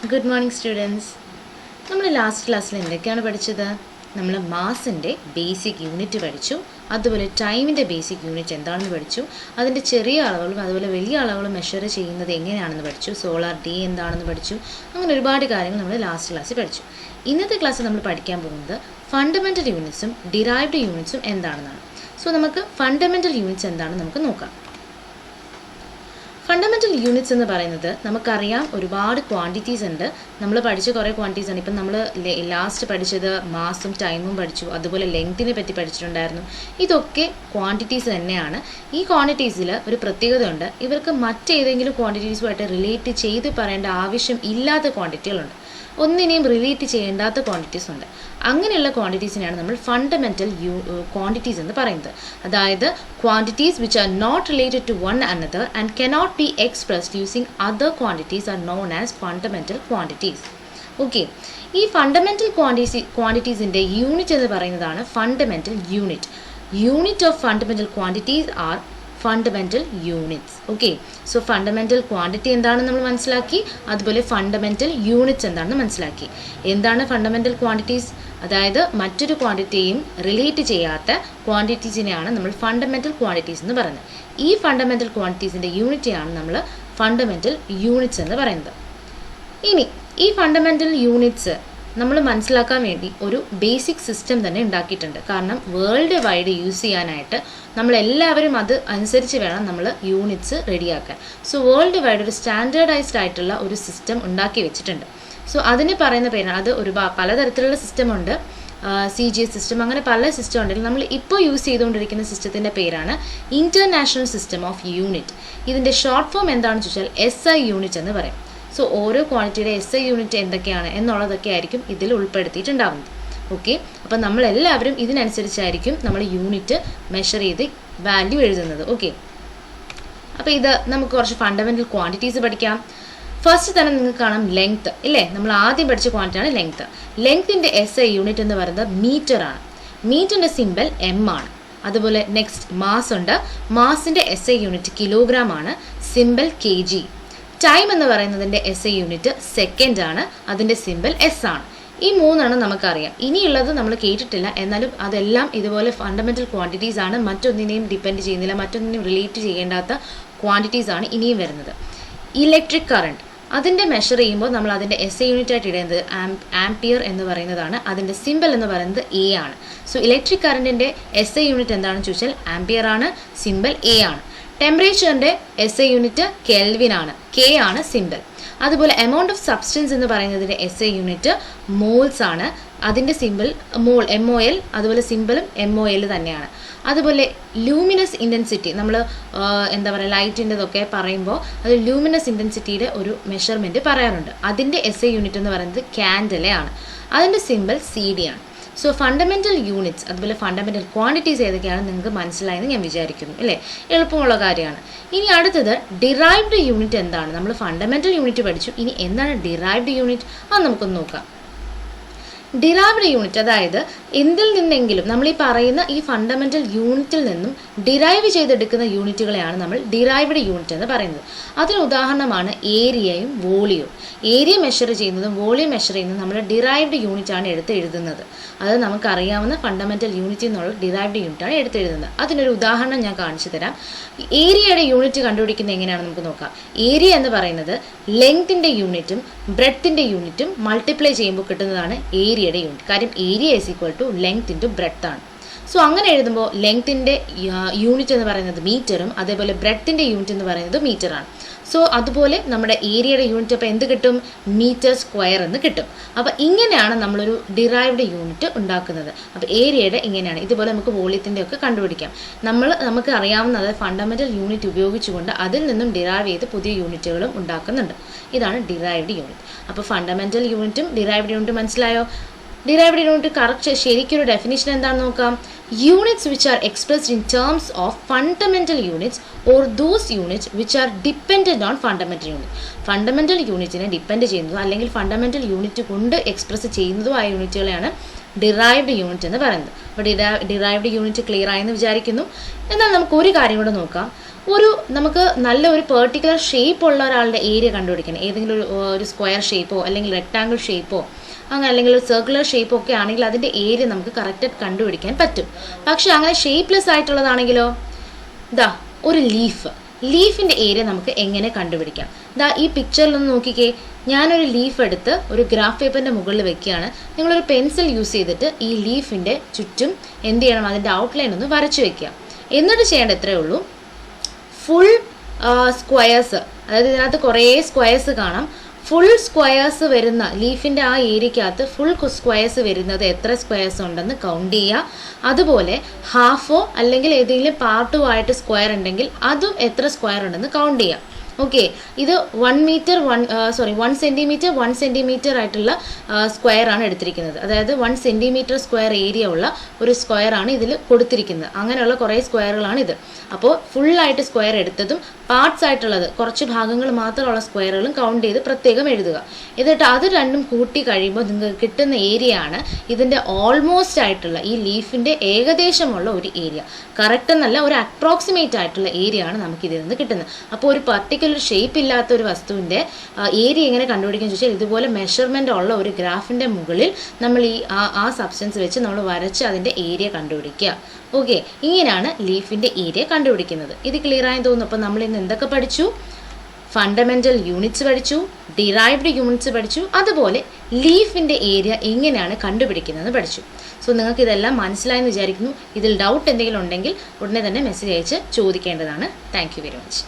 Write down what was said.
Good morning students. നമ്മൾ last ക്ലാസ്സിൽ എന്തൊക്കെയാണ് പഠിച്ചത്? നമ്മൾ മാസിൻ്റെ ബേസിക് യൂണിറ്റ് പഠിച്ചു, അതുപോലെ ടൈമിൻ്റെ ബേസിക് യൂണിറ്റ് എന്താണെന്ന് പഠിച്ചു, അതിൻ്റെ ചെറിയ അളവുകളും അതുപോലെ വലിയ അളവുകളും മെഷർ ചെയ്യുന്നത് എങ്ങനെയാണെന്ന് പഠിച്ചു, സോളാർ ഡേ എന്താണെന്ന് പഠിച്ചു. അങ്ങനെ ഒരുപാട് കാര്യങ്ങൾ നമ്മൾ ലാസ്റ്റ് ക്ലാസ്സിൽ പഠിച്ചു. ഇന്നത്തെ ക്ലാസ്സിൽ നമ്മൾ പഠിക്കാൻ പോകുന്നത് ഫണ്ടമെൻ്റൽ യൂണിറ്റ്സും ഡിറൈവ്ഡ് യൂണിറ്റ്സും എന്താണെന്നാണ്. സോ നമുക്ക് ഫണ്ടമെൻ്റൽ യൂണിറ്റ്സ് എന്താണെന്ന് നമുക്ക് നോക്കാം. ഫണ്ടമെൻ്റൽ യൂണിറ്റ്സ് എന്ന് പറയുന്നത് നമുക്കറിയാം ഒരുപാട് ക്വാണ്ടിറ്റീസ് ഉണ്ട്. നമ്മൾ പഠിച്ച കുറേ ക്വാണ്ടിറ്റീസ് ആണ്. ഇപ്പം നമ്മൾ ലാസ്റ്റ് പഠിച്ചത് മാസും ടൈമും പഠിച്ചു, അതുപോലെ ലെങ്തിനെ പറ്റി പഠിച്ചിട്ടുണ്ടായിരുന്നു. ഇതൊക്കെ ക്വാണ്ടിറ്റീസ് തന്നെയാണ്. ഈ ക്വാണ്ടിറ്റീസിൽ ഒരു പ്രത്യേകത ഉണ്ട്, ഇവർക്ക് മറ്റേതെങ്കിലും ക്വാണ്ടിറ്റീസുമായിട്ട് റിലേറ്റ് ചെയ്ത് പറയേണ്ട ആവശ്യം ഇല്ലാത്ത ക്വാണ്ടിറ്റികളുണ്ട്, ഒന്നിനെയും റിലേറ്റ് ചെയ്യേണ്ടാത്ത ക്വാണ്ടിറ്റീസ് ഉണ്ട്. അങ്ങനെയുള്ള ക്വാണ്ടിറ്റീസിനെയാണ് നമ്മൾ ഫണ്ടമെൻ്റൽ ക്വാണ്ടിറ്റീസ് എന്ന് പറയുന്നത്. അതായത് quantities which are not related to one another and cannot be expressed using other quantities are known as fundamental quantities. Okay, ഈ ഫണ്ടമെൻ്റൽ ക്വാണ്ടിറ്റീസിൻ്റെ യൂണിറ്റ് എന്ന് പറയുന്നതാണ് fundamental unit. Unit of fundamental quantities are fundamental units. Okay, so fundamental quantity എന്താണെന്ന് നമ്മൾ മനസ്സിലാക്കി, അതുപോലെ fundamental units എന്താണെന്ന് മനസ്സിലാക്കി. എന്താണ് ഫണ്ടമെൻ്റൽ ക്വാണ്ടിറ്റീസ്? അതായത് മറ്റൊരു ക്വാണ്ടിറ്റിയും റിലേറ്റ് ചെയ്യാത്ത ക്വാണ്ടിറ്റീസിനെയാണ് നമ്മൾ ഫണ്ടമെൻ്റൽ ക്വാണ്ടിറ്റീസ് എന്ന് പറയുന്നത്. ഈ ഫണ്ടമെൻ്റൽ ക്വാണ്ടിറ്റീസിൻ്റെ യൂണിറ്റിയാണ് നമ്മൾ ഫണ്ടമെൻ്റൽ യൂണിറ്റ്സ് എന്ന് പറയുന്നത്. ഇനി ഈ ഫണ്ടമെൻ്റൽ യൂണിറ്റ്സ് നമ്മൾ മനസ്സിലാക്കാൻ വേണ്ടി ഒരു ബേസിക് സിസ്റ്റം തന്നെ ഉണ്ടാക്കിയിട്ടുണ്ട്. കാരണം വേൾഡ് വൈഡ് യൂസ് ചെയ്യാനായിട്ട് നമ്മളെല്ലാവരും അത് അനുസരിച്ച് വേണം നമ്മൾ യൂണിറ്റ്സ് റെഡിയാക്കാൻ. സോ വേൾഡ് വൈഡ് ഒരു സ്റ്റാൻഡേർഡൈസ്ഡ് ആയിട്ടുള്ള ഒരു സിസ്റ്റം ഉണ്ടാക്കി വെച്ചിട്ടുണ്ട്. സോ അതിന് പറയുന്ന പേരാണ്, അത് പലതരത്തിലുള്ള സിസ്റ്റമുണ്ട്, CGS സിസ്റ്റം, അങ്ങനെ പല സിസ്റ്റം ഉണ്ടെങ്കിൽ നമ്മൾ ഇപ്പോൾ യൂസ് ചെയ്തുകൊണ്ടിരിക്കുന്ന സിസ്റ്റത്തിൻ്റെ പേരാണ് ഇൻ്റർനാഷണൽ സിസ്റ്റം ഓഫ് യൂണിറ്റ്. ഇതിൻ്റെ ഷോർട്ട് ഫോം എന്താണെന്ന് ചോദിച്ചാൽ SI യൂണിറ്റ് എന്ന് പറയും. സോ ഓരോ ക്വാണ്ടിറ്റിയുടെ SI യൂണിറ്റ് എന്തൊക്കെയാണ് എന്നുള്ളതൊക്കെ ആയിരിക്കും ഇതിൽ ഉൾപ്പെടുത്തിയിട്ടുണ്ടാവുന്നത്. ഓക്കെ, അപ്പം നമ്മളെല്ലാവരും ഇതിനനുസരിച്ചായിരിക്കും നമ്മൾ യൂണിറ്റ് മെഷർ ചെയ്ത് വാല്യൂ എഴുതുന്നത്. ഓക്കെ, അപ്പോൾ ഇത് നമുക്ക് കുറച്ച് ഫണ്ടമെൻ്റൽ ക്വാണ്ടിറ്റീസ് പഠിക്കാം. ഫസ്റ്റ് തന്നെ നിങ്ങൾക്ക് കാണാം ലെങ്ത്, ഇല്ലേ? നമ്മൾ ആദ്യം പഠിച്ച ക്വാണ്ടിറ്റിയാണ് ലെങ്ത്. ലെങ്ത്തിൻ്റെ SI യൂണിറ്റ് എന്ന് പറയുന്നത് മീറ്റർ ആണ്. മീറ്ററിൻ്റെ സിമ്പൽ M ആണ്. അതുപോലെ നെക്സ്റ്റ് മാസ് ഉണ്ട്. മാസിൻ്റെ SI യൂണിറ്റ് കിലോഗ്രാം ആണ്, സിമ്പൽ kg. ടൈം എന്ന് പറയുന്നതിൻ്റെ SI യൂണിറ്റ് സെക്കൻഡ് ആണ്, അതിൻ്റെ സിമ്പൽ S ആണ്. ഈ മൂന്നെണ്ണം നമുക്കറിയാം. ഇനിയുള്ളത് നമ്മൾ കേട്ടിട്ടില്ല, എന്നാലും അതെല്ലാം ഇതുപോലെ ഫണ്ടമെൻ്റൽ ക്വാണ്ടിറ്റീസ് ആണ്, മറ്റൊന്നിനെയും ഡിപ്പെൻഡ് ചെയ്യുന്നില്ല, മറ്റൊന്നിനെയും റിലേറ്റ് ചെയ്യേണ്ടാത്ത ക്വാണ്ടിറ്റീസ് ആണ് ഇനിയും വരുന്നത്. ഇലക്ട്രിക് കറണ്ട്, അതിൻ്റെ മെഷർ ചെയ്യുമ്പോൾ നമ്മൾ അതിൻ്റെ SI യൂണിറ്റ് ആയിട്ട് ഇടേണ്ടത് ആംപിയർ എന്ന് പറയുന്നതാണ്. അതിൻ്റെ സിമ്പൽ എന്ന് പറയുന്നത് A ആണ്. സോ ഇലക്ട്രിക് കറണ്ടിൻ്റെ SI യൂണിറ്റ് എന്താണെന്ന് ചോദിച്ചാൽ ആംപിയർ ആണ്, സിമ്പൽ A ആണ്. ടെമ്പറേച്ചറിൻ്റെ SI യൂണിറ്റ് കെൽവിൻ ആണ്, K ആണ് സിമ്പൽ. അതുപോലെ എമൗണ്ട് ഓഫ് സബ്സ്റ്റൻസ് എന്ന് പറയുന്നതിൻ്റെ SI യൂണിറ്റ് മോൾസ് ആണ്, അതിൻ്റെ സിമ്പിൾ മോൾ MOL, അതുപോലെ സിമ്പിളും MOL തന്നെയാണ്. അതുപോലെ ലൂമിനസ് ഇൻറ്റൻസിറ്റി, നമ്മൾ എന്താ പറയുക ലൈറ്റിൻ്റെതൊക്കെ പറയുമ്പോൾ അത് ലൂമിനസ് ഇൻറ്റൻസിറ്റിയുടെ ഒരു മെഷർമെൻറ്റ് പറയാറുണ്ട്. അതിൻ്റെ SI യൂണിറ്റ് എന്ന് പറയുന്നത് ക്യാൻഡലയാണ്, അതിൻ്റെ സിമ്പിൾ CD ആണ്. സോ ഫണ്ടമെൻ്റൽ യൂണിറ്റ്സ് അതുപോലെ ഫണ്ടമെൻ്റൽ ക്വാണ്ടിറ്റീസ് ഏതൊക്കെയാണ് നിങ്ങൾക്ക് മനസ്സിലായെന്ന് ഞാൻ വിചാരിക്കുന്നു, അല്ലേ? എളുപ്പമുള്ള കാര്യമാണ്. ഇനി അടുത്തത് ഡിറൈവ്ഡ് യൂണിറ്റ് എന്താണ്? നമ്മൾ ഫണ്ടമെൻ്റൽ യൂണിറ്റ് പഠിച്ചു, ഇനി എന്താണ് ഡിറൈവ്ഡ് യൂണിറ്റ്? അത് നമുക്കൊന്ന് നോക്കാം. ഡിറൈവ്ഡ് യൂണിറ്റ് അതായത് എന്തിൽ നിന്നെങ്കിലും നമ്മൾ ഈ പറയുന്ന ഈ ഫണ്ടമെൻ്റൽ യൂണിറ്റിൽ നിന്നും ഡിറൈവ് ചെയ്തെടുക്കുന്ന യൂണിറ്റുകളെയാണ് നമ്മൾ ഡിറൈവ്ഡ് യൂണിറ്റ് എന്ന് പറയുന്നത്. അതിന് ഉദാഹരണമാണ് ഏരിയയും വോളിയവും. ഏരിയ മെഷർ ചെയ്യുന്നതും വോളിയം മെഷർ ചെയ്യുന്നതും നമ്മൾ ഡിറൈവ്ഡ് യൂണിറ്റ് ആണ് എടുത്ത് എഴുതുന്നത്. അത് നമുക്കറിയാവുന്ന ഫണ്ടമെൻ്റൽ യൂണിറ്റ് എന്നുള്ള ഡിറൈവ്ഡ് യൂണിറ്റ് ആണ് എടുത്ത് എഴുതുന്നത്. അതിനൊരു ഉദാഹരണം ഞാൻ കാണിച്ചു തരാം. ഏരിയയുടെ യൂണിറ്റ് കണ്ടുപിടിക്കുന്നത് എങ്ങനെയാണെന്ന് നമുക്ക് നോക്കാം. ഏരിയ എന്ന് പറയുന്നത് ലെങ്തിൻ്റെ യൂണിറ്റും ബ്രെഡ്ത്തിൻ്റെ യൂണിറ്റും മൾട്ടിപ്ലൈ ചെയ്യുമ്പോൾ കിട്ടുന്നതാണ് ഏരിയയുടെ യൂണിറ്റ്. കാര്യം area is equal to length into breadth ആണ്. സോ അങ്ങനെ എഴുതുമ്പോൾ ലെങ്തിൻ്റെ യൂണിറ്റ് എന്ന് പറയുന്നത് മീറ്ററും അതേപോലെ ബ്രെഡ്ത്തിൻ്റെ യൂണിറ്റ് എന്ന് പറയുന്നത് മീറ്ററാണ്. സോ അതുപോലെ നമ്മുടെ ഏരിയയുടെ യൂണിറ്റ് അപ്പോൾ എന്ത് കിട്ടും? മീറ്റർ സ്ക്വയർ എന്ന് കിട്ടും. അപ്പോൾ ഇങ്ങനെയാണ് നമ്മളൊരു ഡിറൈവ്ഡ് യൂണിറ്റ് ഉണ്ടാക്കുന്നത്. അപ്പോൾ ഏരിയയുടെ ഇങ്ങനെയാണ്. ഇതുപോലെ നമുക്ക് വോളിയത്തിൻ്റെ ഒക്കെ കണ്ടുപിടിക്കാം. നമുക്ക് അറിയാവുന്നത് ഫണ്ടമെൻ്റൽ യൂണിറ്റ് ഉപയോഗിച്ചുകൊണ്ട് അതിൽ നിന്നും ഡിറൈവ് ചെയ്ത് പുതിയ യൂണിറ്റുകളും ഉണ്ടാക്കുന്നുണ്ട്. ഇതാണ് ഡിറൈവ്ഡ് യൂണിറ്റ്. അപ്പോൾ ഫണ്ടമെൻ്റൽ യൂണിറ്റും ഡിറൈവ്ഡ് യൂണിറ്റും മനസ്സിലായോ? ഡിറൈവ്ഡ് യൂണിറ്റ് കറക്റ്റ് ശരിക്കൊരു ഡെഫിനിഷൻ എന്താണെന്ന് നോക്കാം. Units which are expressed in terms of fundamental units or those units which are dependent on fundamental unit. Fundamental യൂണിറ്റിനെ ഡിപ്പെൻഡ് ചെയ്യുന്നതോ അല്ലെങ്കിൽ ഫണ്ടമെൻ്റൽ യൂണിറ്റ് കൊണ്ട് എക്സ്പ്രസ് ചെയ്യുന്നതോ ആയ യൂണിറ്റുകളെയാണ് ഡിറൈവ്ഡ് യൂണിറ്റ് എന്ന് പറയുന്നത്. അപ്പോൾ ഡിറൈവ്ഡ് യൂണിറ്റ് ക്ലിയർ ആയെന്ന് വിചാരിക്കുന്നു. എന്നാൽ നമുക്ക് ഒരു കാര്യം കൂടെ നോക്കാം. നമുക്ക് നല്ല ഒരു പെർട്ടിക്കുലർ ഷേപ്പ് ഉള്ള ഒരാളുടെ ഏരിയ കണ്ടുപിടിക്കണം. ഏതെങ്കിലും ഒരു സ്ക്വയർ ഷേപ്പോ അല്ലെങ്കിൽ റെക്ടാങ്കിൾ ഷേപ്പോ അങ്ങനെ അല്ലെങ്കിൽ ഒരു സർക്കുലർ ഷേപ്പോ ഒക്കെ ആണെങ്കിൽ അതിൻ്റെ ഏരിയ നമുക്ക് കറക്റ്റായിട്ട് കണ്ടുപിടിക്കാൻ പറ്റും. പക്ഷെ അങ്ങനെ ഷേപ്പ്ലെസ് ആയിട്ടുള്ളതാണെങ്കിലോ ഒരു ലീഫിൻ്റെ ഏരിയ നമുക്ക് എങ്ങനെ കണ്ടുപിടിക്കാം? ഈ പിക്ചറിലൊന്ന് നോക്കിക്കേ. ഞാനൊരു ലീഫ് എടുത്ത് ഒരു ഗ്രാഫ് പേപ്പറിൻ്റെ മുകളിൽ വെക്കുകയാണ്. നിങ്ങളൊരു പെൻസിൽ യൂസ് ചെയ്തിട്ട് ഈ ലീഫിൻ്റെ ചുറ്റും എന്ത് ചെയ്യണം? അതിൻ്റെ ഔട്ട്ലൈൻ ഒന്ന് വരച്ചു വെക്കുക. എന്നിട്ട് ചെയ്യേണ്ട എത്രയേ ഉള്ളൂ, ഫുൾ സ്ക്വയേഴ്സ്, അതായത് ഇതിനകത്ത് കുറേ സ്ക്വയേഴ്സ് കാണാം. ഫുൾ സ്ക്വയേഴ്സ് വരുന്ന ലീഫിൻ്റെ ആ ഏരിയക്കകത്ത് ഫുൾ സ്ക്വയേഴ്സ് വരുന്നത് എത്ര സ്ക്വയേഴ്സ് ഉണ്ടെന്ന് കൗണ്ട് ചെയ്യുക. അതുപോലെ ഹാഫോ അല്ലെങ്കിൽ ഏതെങ്കിലും പാർട്ടോ ആയിട്ട് സ്ക്വയർ ഉണ്ടെങ്കിൽ അതും എത്ര സ്ക്വയർ ഉണ്ടെന്ന് കൗണ്ട് ചെയ്യുക. ഓക്കെ, ഇത് 1 സെൻറ്റിമീറ്റർ ആയിട്ടുള്ള സ്ക്വയർ ആണ് എടുത്തിരിക്കുന്നത്. അതായത് 1 സെൻറ്റിമീറ്റർ സ്ക്വയർ ഏരിയ ഉള്ള ഒരു സ്ക്വയർ ആണ് ഇതിൽ കൊടുത്തിരിക്കുന്നത്. അങ്ങനെയുള്ള കുറേ സ്ക്വയറുകളാണ് ഇത്. അപ്പോൾ ഫുള്ളായിട്ട് സ്ക്വയർ എടുത്തതും പാർട്സ് ആയിട്ടുള്ളത് കുറച്ച് ഭാഗങ്ങൾ മാത്രമുള്ള സ്ക്വയറുകളും കൗണ്ട് ചെയ്ത് പ്രത്യേകം എഴുതുക. എന്നിട്ട് അത് രണ്ടും കൂട്ടി കഴിയുമ്പോൾ നിങ്ങൾക്ക് കിട്ടുന്ന ഏരിയ ആണ് ഇതിൻ്റെ ഓൾമോസ്റ്റ് ആയിട്ടുള്ള ഈ ലീഫിൻ്റെ ഏകദേശമുള്ള ഒരു ഏരിയ. കറക്റ്റ് എന്നല്ല, ഒരു അപ്രോക്സിമേറ്റ് ആയിട്ടുള്ള ഏരിയ ആണ് നമുക്ക് ഇതിൽ നിന്ന് കിട്ടുന്നത്. അപ്പോൾ ഒരു പർട്ടിക്കുലർ ഷേപ്പ് ഇല്ലാത്ത ഒരു വസ്തുവിൻ്റെ ഏരിയ എങ്ങനെ കണ്ടുപിടിക്കാൻ ചോദിച്ചാൽ ഇതുപോലെ മെഷർമെൻ്റ് ഉള്ള ഒരു ഗ്രാഫിൻ്റെ മുകളിൽ നമ്മൾ ആ സബ്സ്റ്റൻസ് വെച്ച് നമ്മൾ വരച്ച് അതിൻ്റെ ഏരിയ കണ്ടുപിടിക്കുക. ഓക്കെ, ഇങ്ങനെയാണ് ലീഫിൻ്റെ ഏരിയ കണ്ടുപിടിക്കുന്നത്. ഇത് ക്ലിയർ ആയി തോന്നുന്നു. അപ്പോൾ നമ്മൾ ഇന്ന് എന്തൊക്കെ പഠിച്ചു? ഫണ്ടമെൻ്റൽ യൂണിറ്റ്സ് പഠിച്ചു, ഡിറൈവ്ഡ് യൂണിറ്റ്സ് പഠിച്ചു, അതുപോലെ ലീഫിൻ്റെ ഏരിയ എങ്ങനെയാണ് കണ്ടുപിടിക്കുന്നതെന്ന് പഠിച്ചു. സോ നിങ്ങൾക്ക് ഇതെല്ലാം മനസ്സിലായെന്ന് വിചാരിക്കുന്നു. ഇതിൽ ഡൗട്ട് എന്തെങ്കിലും ഉണ്ടെങ്കിൽ ഉടനെ തന്നെ മെസ്സേജ് അയച്ച് ചോദിക്കേണ്ടതാണ്. Thank you very much.